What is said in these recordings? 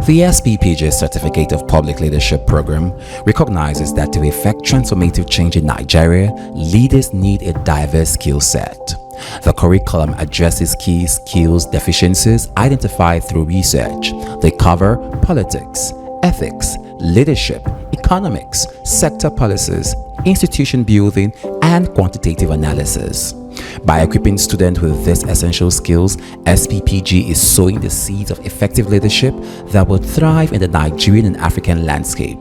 The SPPG Certificate of Public Leadership program recognizes that to effect transformative change in Nigeria, leaders need a diverse skill set. The curriculum addresses key skills deficiencies identified through research. They cover politics, ethics, leadership, economics, sector policies, institution building, and quantitative analysis. By equipping students with these essential skills, SPPG is sowing the seeds of effective leadership that will thrive in the Nigerian and African landscape.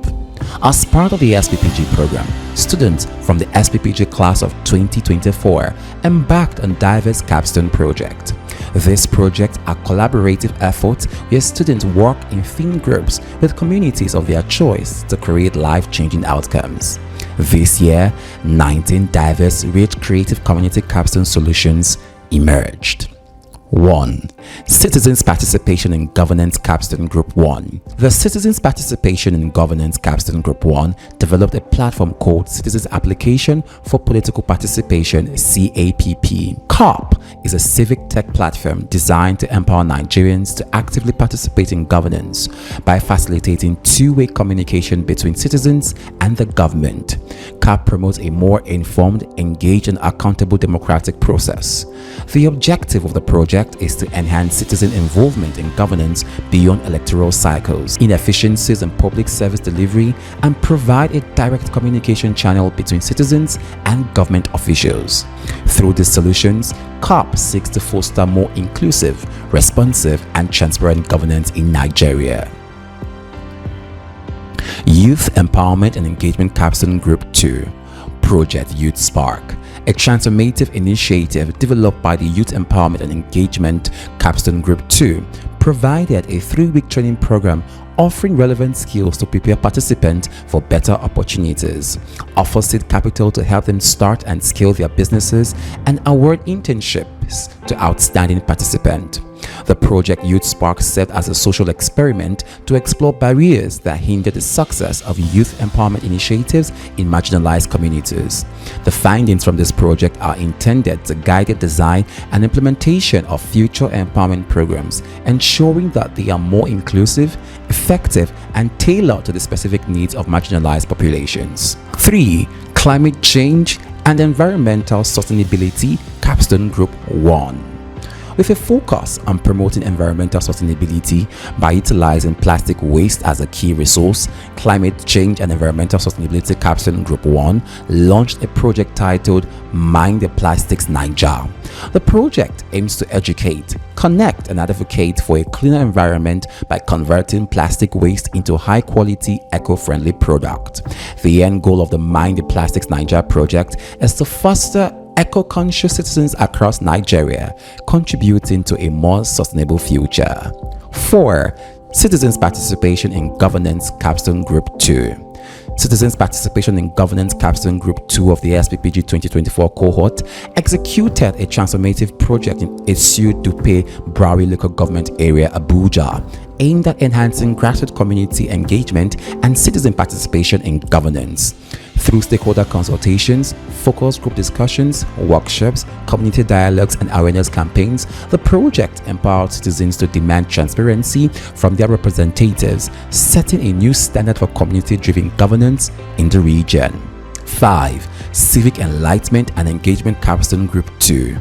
As part of the SPPG program, students from the SPPG Class of 2024 embarked on diverse Capstone project. This project are collaborative efforts where students work in theme groups with communities of their choice to create life-changing outcomes. This year, 19 diverse, rich, creative community capstone solutions emerged. 1. Citizens Participation in Governance Capstone Group 1. The Citizens Participation in Governance Capstone Group 1 developed a platform called Citizens Application for Political Participation (CAPP). CAP is a civic tech platform designed to empower Nigerians to actively participate in governance by facilitating two-way communication between citizens and the government. CAP promotes a more informed, engaged, and accountable democratic process. The objective of the project is to enhance citizen involvement in governance beyond electoral cycles, inefficiencies in public service delivery, and provide a direct communication channel between citizens and government officials. Through these solutions, CAP seeks to foster more inclusive, responsive, and transparent governance in Nigeria. Youth Empowerment and Engagement Capstone Group 2. Project Youth Spark, a transformative initiative developed by the Youth Empowerment and Engagement Capstone Group 2, provided a 3-week training program offering relevant skills to prepare participants for better opportunities, offer seed capital to help them start and scale their businesses, and award internships to outstanding participants. The Project Youth Spark served as a social experiment to explore barriers that hinder the success of youth empowerment initiatives in marginalized communities. The findings from this project are intended to guide the design and implementation of future empowerment programs, ensuring that they are more inclusive, effective, and tailored to the specific needs of marginalized populations. 3. Climate Change and Environmental Sustainability Capstone Group 1. With a focus on promoting environmental sustainability by utilizing plastic waste as a key resource, Climate Change and Environmental Sustainability Capstone Group 1 launched a project titled Mind the Plastics Naija. The project aims to educate, connect, and advocate for a cleaner environment by converting plastic waste into high-quality, eco-friendly product. The end goal of the Mind the Plastics Naija project is to foster eco-conscious citizens across Nigeria, contributing to a more sustainable future. 4. Citizens Participation in Governance Capstone Group 2. Citizens Participation in Governance Capstone Group 2 of the SPPG 2024 cohort executed a transformative project in Esu Dupe Brawi local government area, Abuja, aimed at enhancing grassroots community engagement and citizen participation in governance. Through stakeholder consultations, focus group discussions, workshops, community dialogues, and awareness campaigns, the project empowered citizens to demand transparency from their representatives, setting a new standard for community-driven governance in the region. 5. Civic Enlightenment and Engagement Capstone Group 2.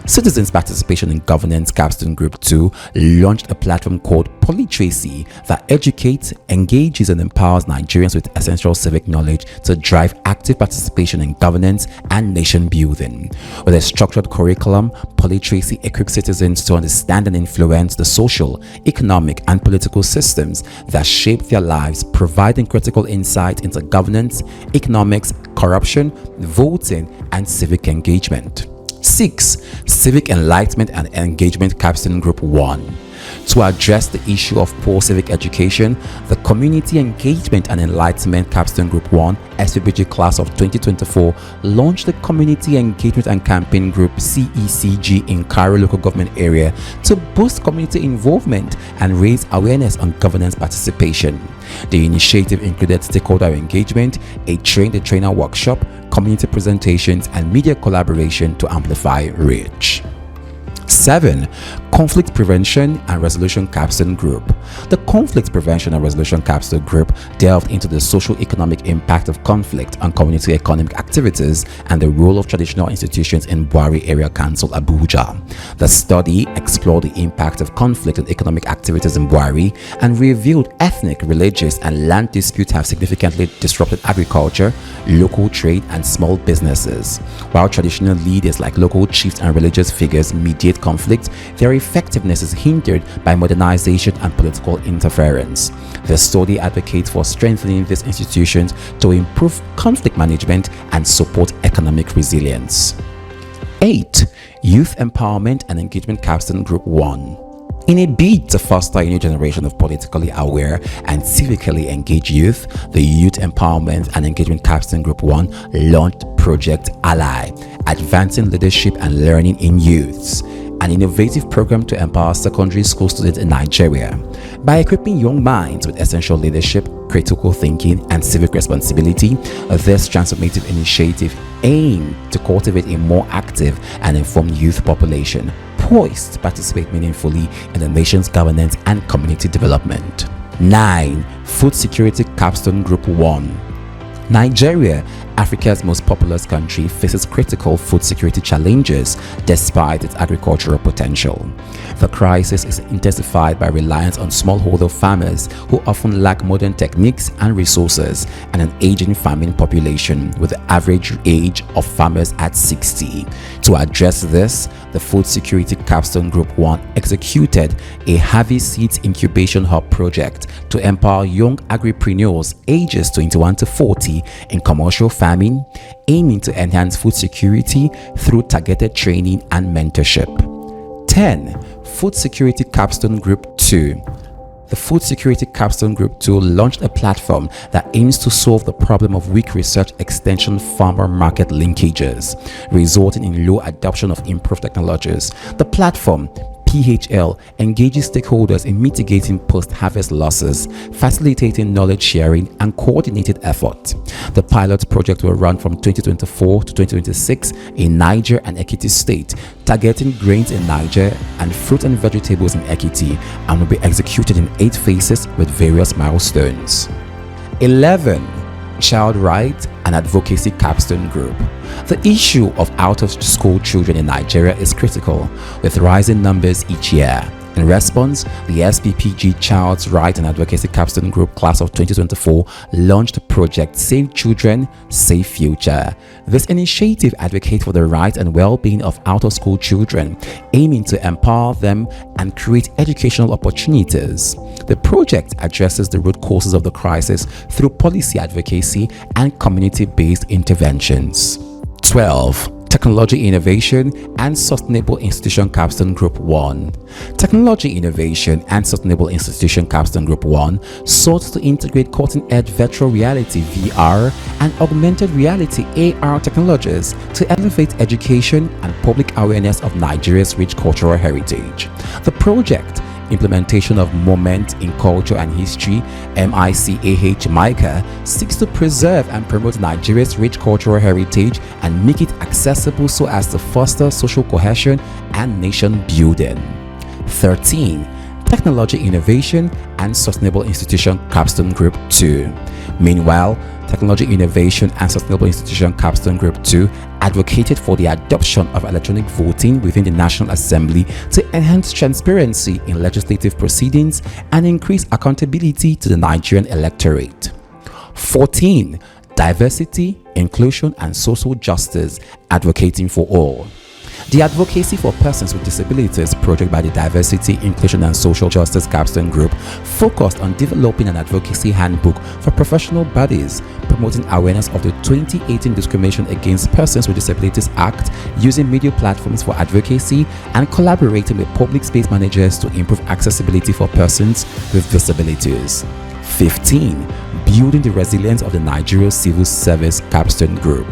Citizens Participation in Governance Capstone Group 2 launched a platform called Polytracy that educates, engages, and empowers Nigerians with essential civic knowledge to drive active participation in governance and nation building. With a structured curriculum, Polytracy equips citizens to understand and influence the social, economic, and political systems that shape their lives, providing critical insight into governance, economics, corruption, voting, and civic engagement. 6. Civic Enlightenment and Engagement Capstone Group 1. To address the issue of poor civic education, the Community Engagement and Enlightenment Capstone Group 1 SPPG Class of 2024 launched the Community Engagement and Campaign Group CECG in Cairo local government area to boost community involvement and raise awareness on governance participation. The initiative included stakeholder engagement, a train-the-trainer workshop, community presentations, and media collaboration to amplify reach. 7. Conflict Prevention and Resolution Capstone Group. The Conflict Prevention and Resolution Capstone Group delved into the socio-economic impact of conflict on community economic activities and the role of traditional institutions in Buhari Area Council, Abuja. The study explored the impact of conflict on economic activities in Buhari and revealed ethnic, religious, and land disputes have significantly disrupted agriculture, local trade, and small businesses. While traditional leaders like local chiefs and religious figures mediate conflict, their effectiveness is hindered by modernization and political interference. The study advocates for strengthening these institutions to improve conflict management and support economic resilience. 8. Youth Empowerment and Engagement Capstone Group 1. In a bid to foster a new generation of politically aware and civically engaged youth, the Youth Empowerment and Engagement Capstone Group 1 launched Project Ally, Advancing Leadership and Learning in Youths, an innovative program to empower secondary school students in Nigeria. By equipping young minds with essential leadership, critical thinking, and civic responsibility, this transformative initiative aimed to cultivate a more active and informed youth population, poised to participate meaningfully in the nation's governance and community development. 9. Food Security Capstone Group 1. Nigeria, Africa's most populous country, faces critical food security challenges despite its agricultural potential. The crisis is intensified by reliance on smallholder farmers who often lack modern techniques and resources, and an aging farming population with the average age of farmers at 60. To address this, the Food Security Capstone Group 1 executed a Harvey Seeds Incubation Hub project to empower young agripreneurs ages 21 to 40 in commercial farming, aiming to enhance food security through targeted training and mentorship. 10. Food Security Capstone Group 2. The Food Security Capstone Group 2 launched a platform that aims to solve the problem of weak research extension farmer market linkages, resulting in low adoption of improved technologies. The platform, PHL, engages stakeholders in mitigating post-harvest losses, facilitating knowledge sharing, and coordinated effort. The pilot project will run from 2024 to 2026 in Niger and Ekiti State, targeting grains in Niger and fruit and vegetables in Ekiti, and will be executed in 8 phases with various milestones. 11. Child Rights and Advocacy Capstone Group. The issue of out-of-school children in Nigeria is critical, with rising numbers each year. In response, the SPPG Child's Rights and Advocacy Capstone Group Class of 2024 launched Project Save Children, Save Future. This initiative advocates for the rights and well-being of out-of-school children, aiming to empower them and create educational opportunities. The project addresses the root causes of the crisis through policy advocacy and community-based interventions. 12. Technology Innovation and Sustainable Institution Capstone Group 1. Technology Innovation and Sustainable Institution Capstone Group 1 sought to integrate cutting-edge virtual reality (VR) and augmented reality (AR) technologies to elevate education and public awareness of Nigeria's rich cultural heritage. The project, Implementation of Moment in Culture and History, MICAH, seeks to preserve and promote Nigeria's rich cultural heritage and make it accessible so as to foster social cohesion and nation building. 13. Technology Innovation and Sustainable Institution Capstone Group 2. Meanwhile, Technology Innovation and Sustainable Institution Capstone Group 2 advocated for the adoption of electronic voting within the National Assembly to enhance transparency in legislative proceedings and increase accountability to the Nigerian electorate. 14. Diversity, Inclusion and Social Justice, Advocating for All. The Advocacy for Persons with Disabilities project by the Diversity, Inclusion and Social Justice Capstone Group focused on developing an advocacy handbook for professional bodies, promoting awareness of the 2018 Discrimination Against Persons with Disabilities Act, using media platforms for advocacy, and collaborating with public space managers to improve accessibility for persons with disabilities. 15. Building the Resilience of the Nigeria Civil Service Capstone Group.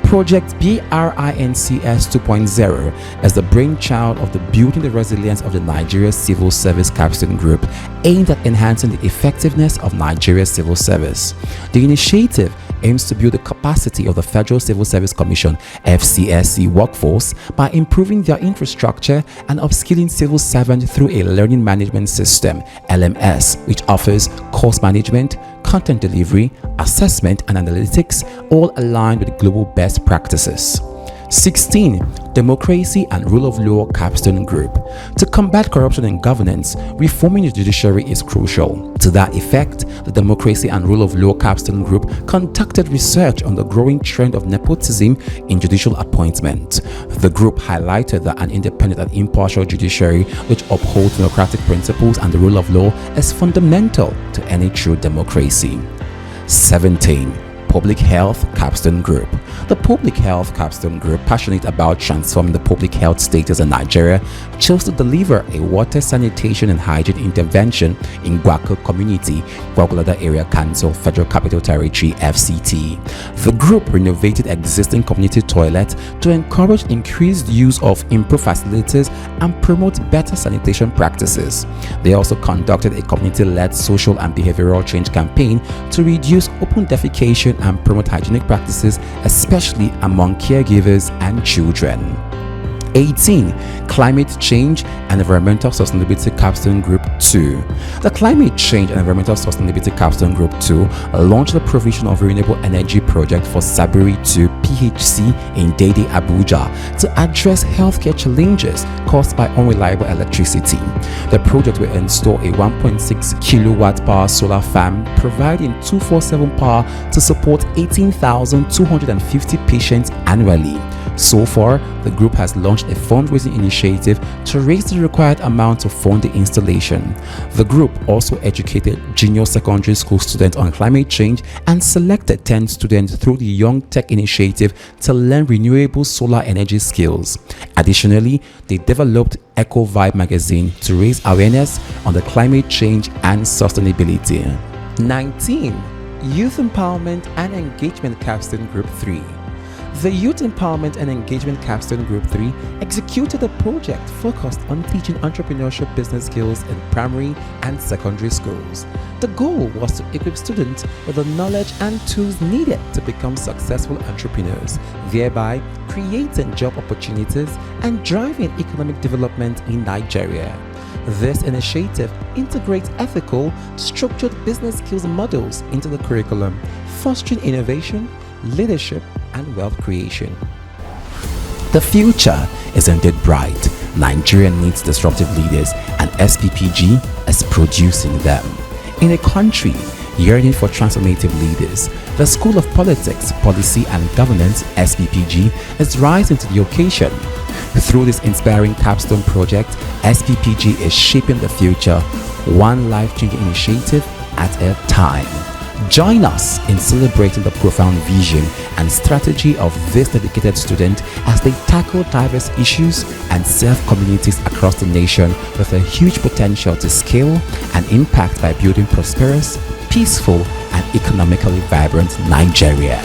Project BRINCS 2.0 is the brainchild of the Building the Resilience of the Nigeria Civil Service Capstone Group, aimed at enhancing the effectiveness of Nigeria's civil service. The initiative aims to build the capacity of the Federal Civil Service Commission (FCSC) workforce by improving their infrastructure and upskilling civil servants through a learning management system (LMS), which offers course management, content delivery, assessment, and analytics, all aligned with global best practices. 16. Democracy and Rule of Law Capstone Group. To combat corruption in governance, reforming the judiciary is crucial. To that effect, the Democracy and Rule of Law Capstone Group conducted research on the growing trend of nepotism in judicial appointment. The group highlighted that an independent and impartial judiciary which upholds democratic principles and the rule of law is fundamental to any true democracy. 17. Public Health Capstone Group. The Public Health Capstone Group, passionate about transforming the public health status in Nigeria, chose to deliver a water, sanitation and hygiene intervention in Gwako Community, Gwagwalada Area Council, Federal Capital Territory, FCT. The group renovated existing community toilets to encourage increased use of improved facilities and promote better sanitation practices. They also conducted a community-led social and behavioral change campaign to reduce open defecation and promote hygienic practices, especially among caregivers and children. 18. Climate Change and Environmental Sustainability Capstone Group 2. The Climate Change and Environmental Sustainability Capstone Group 2 launched the provision of renewable energy project for Saburi 2 PHC in Dede, Abuja to address healthcare challenges caused by unreliable electricity. The project will install a 1.6 kilowatt power solar farm providing 24/7 power to support 18,250 patients annually. So far, the group has launched a fundraising initiative to raise the required amount to fund the installation. The group also educated junior secondary school students on climate change and selected 10 students through the Young Tech Initiative to learn renewable solar energy skills. Additionally, they developed Eco Vibe magazine to raise awareness on the climate change and sustainability. 19. Youth Empowerment and Engagement Capstone Group 3. The Youth Empowerment and Engagement Capstone Group 3 executed a project focused on teaching entrepreneurship business skills in primary and secondary schools. The goal was to equip students with the knowledge and tools needed to become successful entrepreneurs, thereby creating job opportunities and driving economic development in Nigeria. This initiative integrates ethical, structured business skills models into the curriculum, fostering innovation, leadership, and wealth creation. The future is indeed bright. Nigeria needs disruptive leaders, and SPPG is producing them. In a country yearning for transformative leaders, the School of Politics, Policy and Governance (SPPG) is rising to the occasion. Through this inspiring capstone project, SPPG is shaping the future, one life-changing initiative at a time. Join us in celebrating the profound vision and strategy of this dedicated student as they tackle diverse issues and serve communities across the nation with a huge potential to scale and impact by building prosperous, peaceful, and economically vibrant Nigeria.